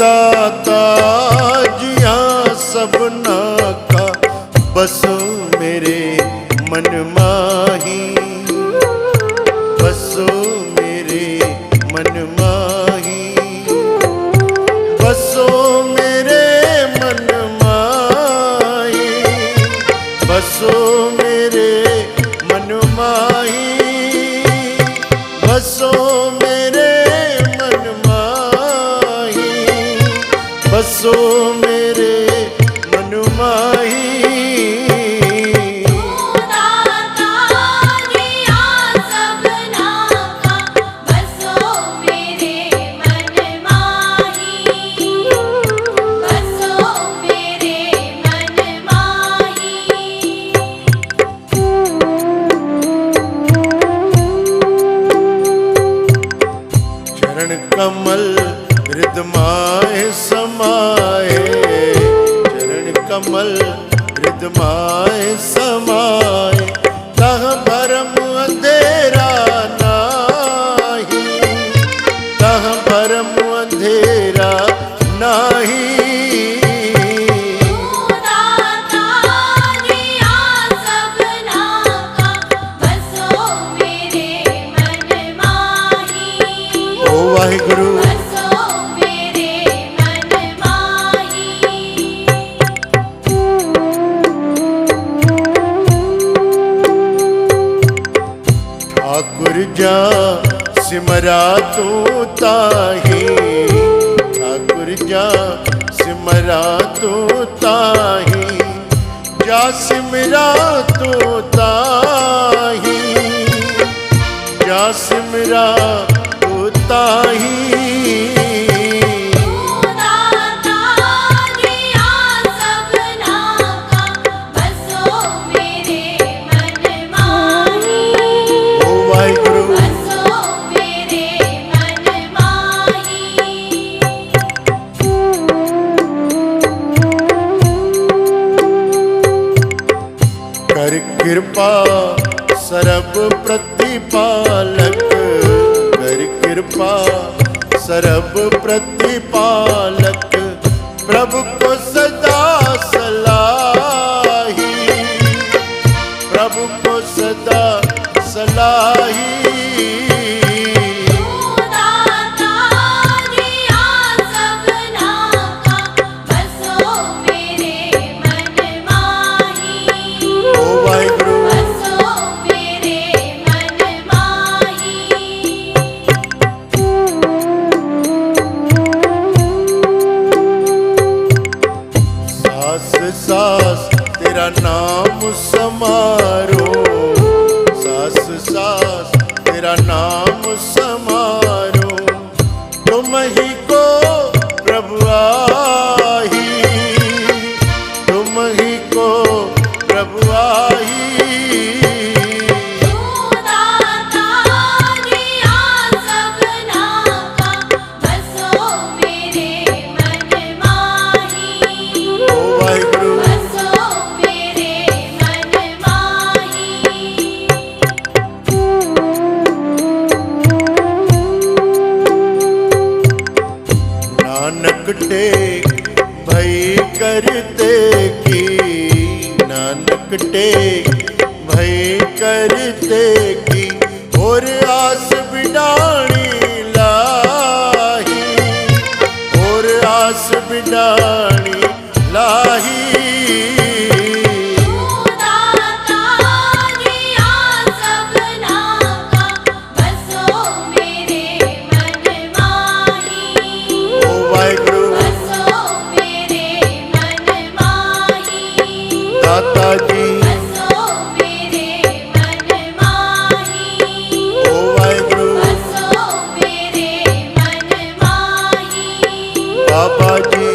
दाता जिया सबना का बसो मेरे मन माही, बसो मेरे मन माही, बसो मेरे मन माही, बसो मेरे मन माही, बसो मेरे मन माही, बसो मेरे मन माही। चरण कमल हृदमाए समाए, चरण कमल हृदमाए समाए, तह भरम अंधेरा नाही, तह भरम अंधेरा नाही। वाहिगुरु ठाकुर जा सिमरा तू ताही, ठाकुर जा सिमरा तू ताही, जा सिमरा तू ताही, जा सिमरा तू ताही। कर कृपा सरब प्रतिपालक, कर कृपा सरब प्रतिपालक, प्रभु को सदा सलाही, प्रभु को सदा सलाही। सास तेरा नाम समारो, सास सास तेरा नाम समारो, तुम ही को प्रभु आही, तुम ही को प्रभु आही। नानक टेक भई करते की, नानक टेक भई करते की, और आस बिडाणी लाही, और आस बिडाणी लाही। दाता जी बसो मेरे मन माही, ओ वाहिगुरु बसो मेरे मन माही, बाबा जी